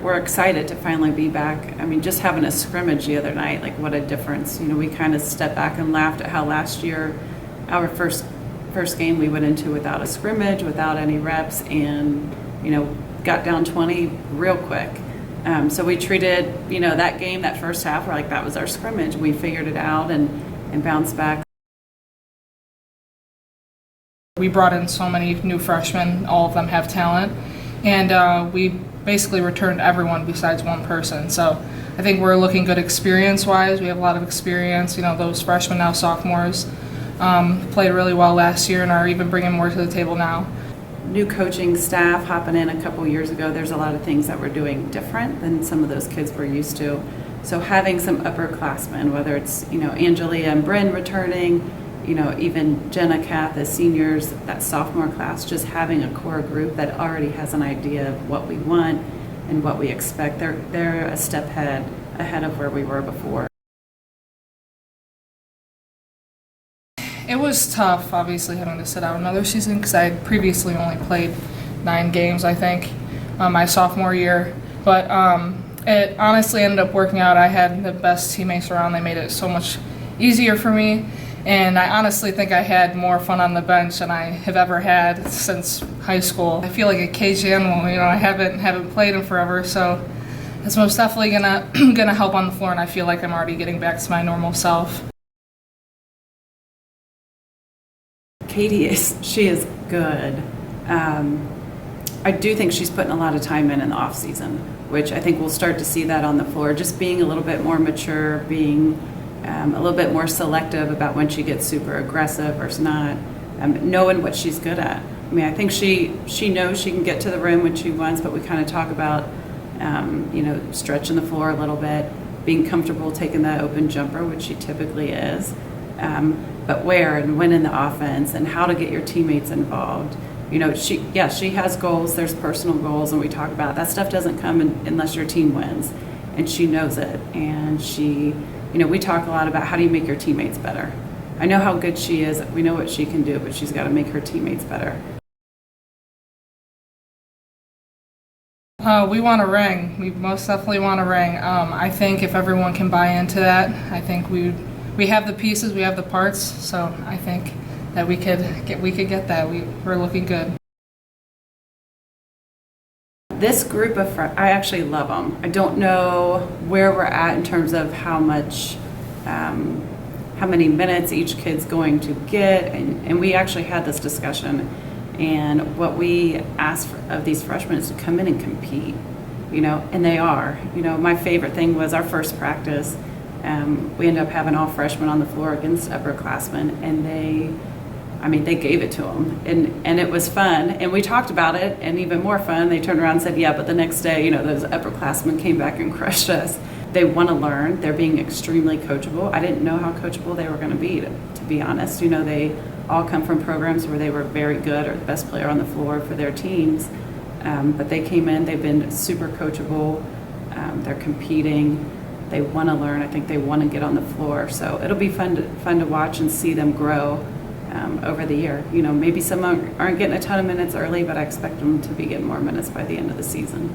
We're excited to finally be back. I mean, just having a scrimmage the other night, like what a difference. We kind of stepped back and laughed at how last year, our first game we went into without a scrimmage, without any reps, and, got down 20 real quick. So we treated, that game, that first half, we're like, that was our scrimmage. We figured it out and bounced back. We brought in so many new freshmen, all of them have talent, and we basically returned everyone besides one person. So I think we're looking good experience-wise. We have a lot of experience. Those freshmen, now sophomores, played really well last year and are even bringing more to the table now. New coaching staff hopping in a couple years ago, there's a lot of things that we're doing different than some of those kids were used to. So having some upperclassmen, whether it's, Angelia and Bryn returning, even Jenna, Kath as seniors, that sophomore class, just having a core group that already has an idea of what we want and what we expect. They're a step ahead of where we were before. It was tough, obviously, having to sit out another season because I had previously only played 9 games, I think, my sophomore year. But it honestly ended up working out. I had the best teammates around. They made it so much easier for me. And I honestly think I had more fun on the bench than I have ever had since high school. I feel like a caged animal. I haven't played in forever, so it's most definitely gonna help on the floor. And I feel like I'm already getting back to my normal self. Katie is good. I do think she's putting a lot of time in the off season, which I think we'll start to see that on the floor. Just being a little bit more mature, being a little bit more selective about when she gets super aggressive versus not, knowing what she's good at. I mean, I think she knows she can get to the rim when she wants, but we kind of talk about, stretching the floor a little bit, being comfortable taking that open jumper, which she typically is, but where and when in the offense and how to get your teammates involved. She has goals. There's personal goals, and we talk about that stuff doesn't come unless your team wins, and she knows it, and she. We talk a lot about how do you make your teammates better. I know how good she is. We know what she can do, but she's got to make her teammates better. We want a ring. We most definitely want a ring. I think if everyone can buy into that, I think we have the pieces, we have the parts. So I think that we could get that. We're looking good. This group of friends, I actually love them. I don't know where we're at in terms of how many minutes each kid's going to get, and we actually had this discussion. And what we asked of these freshmen is to come in and compete, and they are. My favorite thing was our first practice. We ended up having all freshmen on the floor against upperclassmen, and they gave it to them, and it was fun. And we talked about it, and even more fun, they turned around and said, yeah, but the next day, those upperclassmen came back and crushed us. They want to learn. They're being extremely coachable. I didn't know how coachable they were going to be, to be honest. They all come from programs where they were very good or the best player on the floor for their teams. But they came in, they've been super coachable. They're competing. They want to learn. I think they want to get on the floor. So it'll be fun to watch and see them grow over the year. Maybe some aren't getting a ton of minutes early, but I expect them to be getting more minutes by the end of the season.